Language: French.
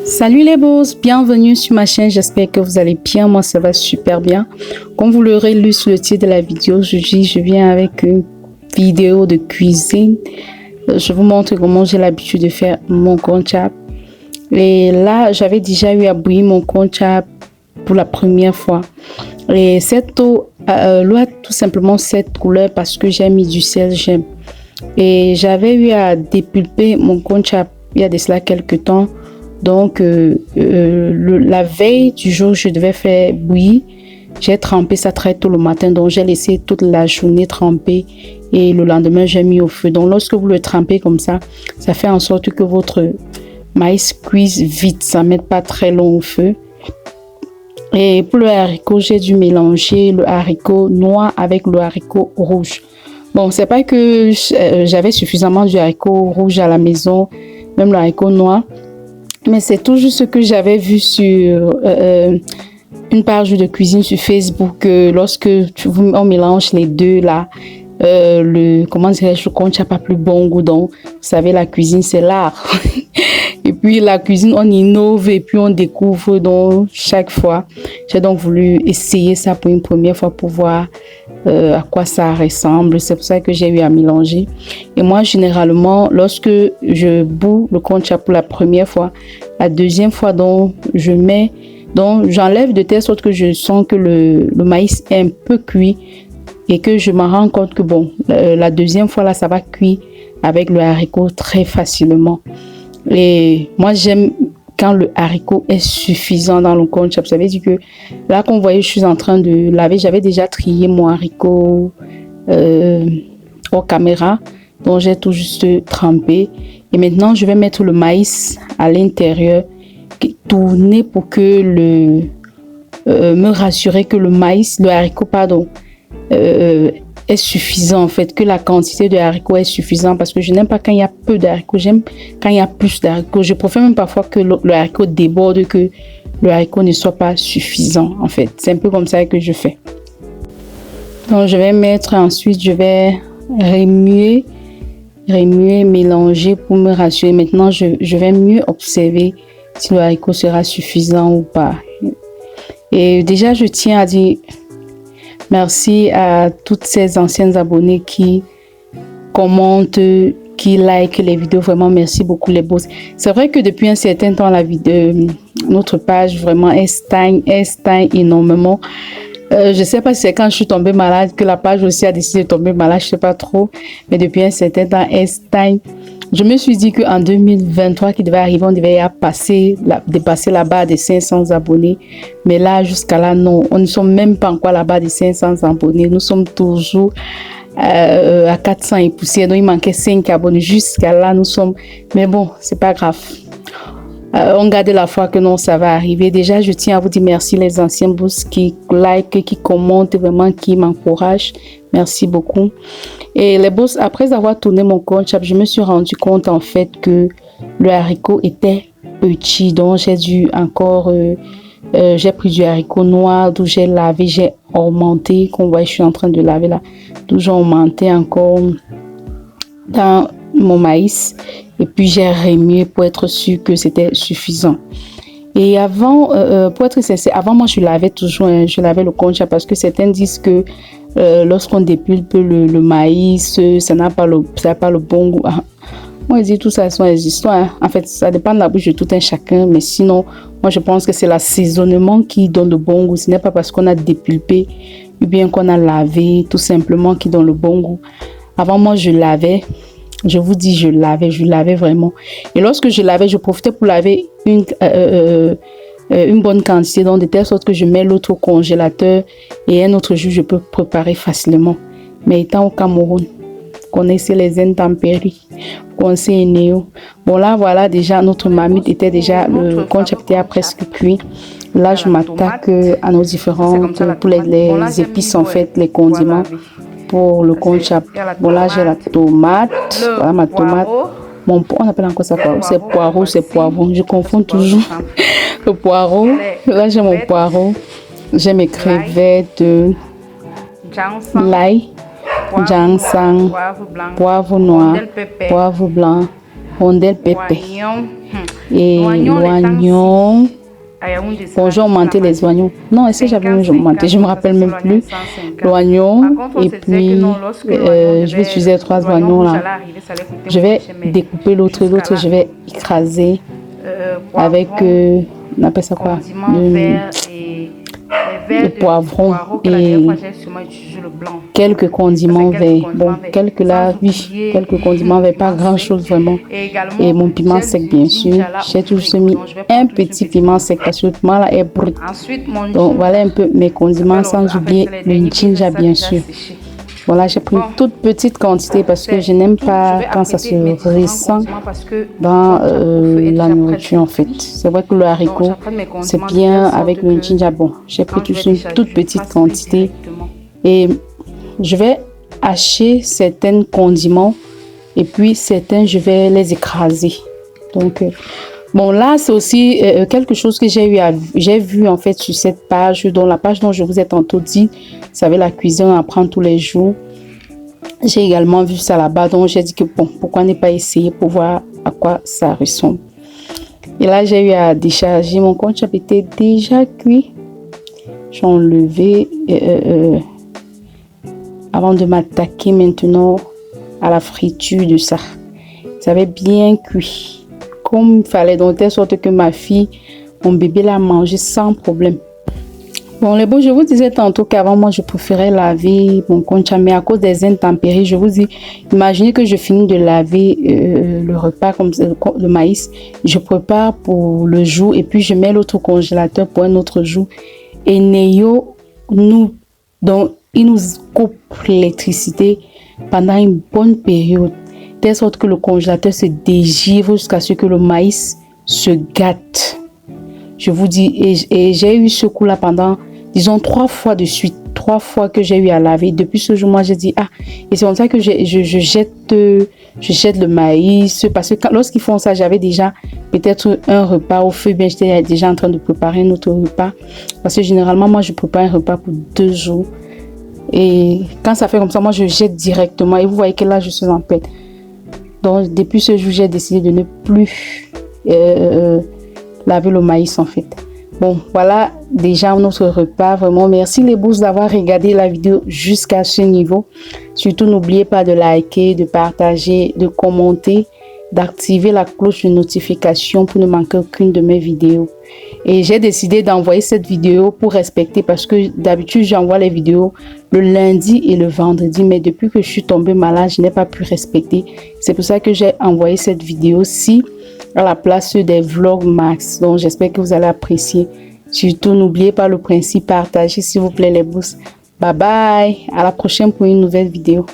Salut les boss, bienvenue sur ma chaîne, j'espère que vous allez bien, moi ça va super bien. Comme vous l'aurez lu sur le titre de la vidéo, je viens avec une vidéo de cuisine. Je vous montre comment j'ai l'habitude de faire mon konjac. Et là, j'avais déjà eu à bouillir mon konjac pour la première fois. Et cette eau, l'eau a tout simplement cette couleur parce que j'ai mis du sel, j'aime. Et j'avais eu à dépulper mon konjac il y a de cela quelques temps. Donc, la veille du jour où je devais faire bouillir, j'ai trempé ça très tôt le matin. Donc, j'ai laissé toute la journée tremper et le lendemain, j'ai mis au feu. Donc, lorsque vous le trempez comme ça, ça fait en sorte que votre maïs cuise vite. Ça ne met pas très long au feu. Et pour le haricot, j'ai dû mélanger le haricot noir avec le haricot rouge. Bon, c'est pas que j'avais suffisamment du haricot rouge à la maison, même le haricot noir. Mais c'est tout juste ce que j'avais vu sur une page de cuisine sur Facebook. Lorsque on mélange les deux là, comment dirais-je, le konjac pas plus bon goût. Donc, vous savez, la cuisine c'est l'art. Et puis la cuisine, on innove et puis on découvre donc chaque fois. J'ai donc voulu essayer ça pour une première fois pour voir à quoi ça ressemble. C'est pour ça que j'ai eu à mélanger. Et moi, généralement, lorsque je boue le konjac pour la première fois, la deuxième fois, donc j'enlève de telle sorte que je sens que le maïs est un peu cuit et que je me rends compte que bon, la deuxième fois là, ça va cuire avec le haricot très facilement. Et moi, j'aime quand le haricot est suffisant dans le konjac. Ça veut dire que là, qu'on voyait, je suis en train de laver. J'avais déjà trié mon haricot hors caméra. Donc, j'ai tout juste trempé. Et maintenant, je vais mettre le maïs à l'intérieur, tourner pour que me rassurer que le haricot, pardon, est suffisant en fait, que la quantité de haricots est suffisante parce que je n'aime pas quand il y a peu d'haricots, j'aime quand il y a plus d'haricots. Je préfère même parfois que le haricot déborde que le haricot ne soit pas suffisant en fait. C'est un peu comme ça que je fais. Donc je vais mettre ensuite, je vais remuer, mélanger pour me rassurer. Maintenant je vais mieux observer si le haricot sera suffisant ou pas. Et déjà je tiens à dire merci à toutes ces anciennes abonnées qui commentent, qui like les vidéos. Vraiment, merci beaucoup les boss. C'est vrai que depuis un certain temps, notre page vraiment elle stagne énormément. Je sais pas si c'est quand je suis tombée malade que la page aussi a décidé de tomber malade, je sais pas trop. Mais depuis un certain temps, elle stagne. Je me suis dit qu'en 2023 qui devait arriver, on devait dépasser la barre des 500 abonnés. Mais là, jusqu'à là, non. On ne sommes même pas encore à la barre des 500 abonnés. Nous sommes toujours à 400 et poussière. Donc, il manquait 5 abonnés. Jusqu'à là, nous sommes... Mais bon, c'est pas grave. On garde la foi que non, ça va arriver. Déjà, je tiens à vous dire merci les anciens boss qui like, qui commentent, vraiment, qui m'encouragent. Merci beaucoup. Et les boss, après avoir tourné mon konjac, je me suis rendu compte en fait que le haricot était petit. Donc, j'ai dû encore... j'ai pris du haricot noir, d'où j'ai lavé, j'ai augmenté. Comme vous voyez, je suis en train de laver là. D'où j'ai augmenté encore dans mon maïs. Et puis, j'ai remué pour être sûr que c'était suffisant. Et avant, pour être sincère, avant moi, je lavais le konjac parce que certains disent que lorsqu'on dépulpe le maïs, ça n'a pas le bon goût. Moi, je dis tout ça sont des histoires. En fait, ça dépend de la bouche de tout un chacun. Mais sinon, moi, je pense que c'est l'assaisonnement qui donne le bon goût. Ce n'est pas parce qu'on a dépulpé ou bien qu'on a lavé, tout simplement, qui donne le bon goût. Avant, moi, je lavais. Je vous dis, je lavais vraiment. Et lorsque je lavais, je profitais pour laver une bonne quantité, donc de telle sorte que je mets l'autre au congélateur et un autre jour, je peux préparer facilement. Mais étant au Cameroun, connaissez les intempéries, connaissez Néo. Bon là, voilà, déjà, notre marmite était déjà, le konjac était presque cuit. Là, je m'attaque à nos différentes, pour les épices en fait, les condiments. Pour le konjac. Bon là j'ai la tomate, voilà ma tomate. On appelle encore ça quoi? C'est poireau, c'est poivron. Je confonds toujours le poireau. Là j'ai mon poireau. J'ai mes crevettes, l'ail, ginseng, poivre noir, poivre blanc. rondelle pépé. Et l'oignon. Bon, j'ai augmenté les oignons. Non, est-ce que j'avais augmenté? Je ne me rappelle même plus. L'oignon. Et puis, je vais utiliser 3 oignons là. Je vais découper l'autre. L'autre, je vais écraser avec, on appelle ça quoi? Le poivron et quelques condiments verts. Bon, quelques là, oui, quelques condiments verts, pas grand chose vraiment. Et mon piment sec, bien sûr. J'ai toujours mis un petit piment sec parce que le piment là est brut. Donc voilà un peu mes condiments, sans oublier le ginger, bien sûr. Voilà, j'ai pris une toute petite quantité parce que je n'aime pas quand ça se ressent dans la nourriture en fait. C'est vrai que le haricot, c'est bien avec le ginger. Bon, j'ai pris une toute petite quantité et je vais hacher certains condiments et puis certains, je vais les écraser. Donc, bon, là, c'est aussi quelque chose que j'ai vu en fait sur cette page, dans la page dont je vous ai tantôt dit. Vous savez, la cuisine, on apprend tous les jours. J'ai également vu ça là-bas, donc j'ai dit que bon, pourquoi ne pas essayer pour voir à quoi ça ressemble. Et là, j'ai eu à décharger mon concha était déjà cuit. J'ai enlevé avant de m'attaquer maintenant à la friture de ça. Ça avait bien cuit. Comme il fallait, donc de telle sorte que ma fille, mon bébé l'a mangé sans problème. Bon, les beaux, je vous disais tantôt qu'avant, moi, je préférais laver mon concha, mais à cause des intempéries, je vous dis, imaginez que je finis de laver le repas, comme le maïs, je prépare pour le jour et puis je mets l'autre congélateur pour un autre jour. Et Neyo, donc, il nous coupe l'électricité pendant une bonne période, de telle sorte que le congélateur se dégivre jusqu'à ce que le maïs se gâte. Je vous dis, et j'ai eu ce coup-là pendant, disons, 3 fois de suite. 3 fois que j'ai eu à laver. Depuis ce jour, moi, j'ai dit, ah, et c'est comme ça que je jette le maïs. Parce que lorsqu'ils font ça, j'avais déjà peut-être un repas au feu. Bien, j'étais déjà en train de préparer un autre repas. Parce que généralement, moi, je prépare un repas pour 2 jours. Et quand ça fait comme ça, moi, je jette directement. Et vous voyez que là, je suis en paix. Donc, depuis ce jour, j'ai décidé de ne plus laver le maïs, en fait. Bon, voilà déjà notre repas. Vraiment, merci les bousses d'avoir regardé la vidéo jusqu'à ce niveau. Surtout, n'oubliez pas de liker, de partager, de commenter, d'activer la cloche de notification pour ne manquer aucune de mes vidéos. Et j'ai décidé d'envoyer cette vidéo pour respecter, parce que d'habitude, j'envoie les vidéos le lundi et le vendredi. Mais depuis que je suis tombée malade, je n'ai pas pu respecter. C'est pour ça que j'ai envoyé cette vidéo-ci à la place des vlogs max. Donc, j'espère que vous allez apprécier. Surtout, n'oubliez pas le principe, partagez s'il vous plaît les bousses. Bye bye. À la prochaine pour une nouvelle vidéo.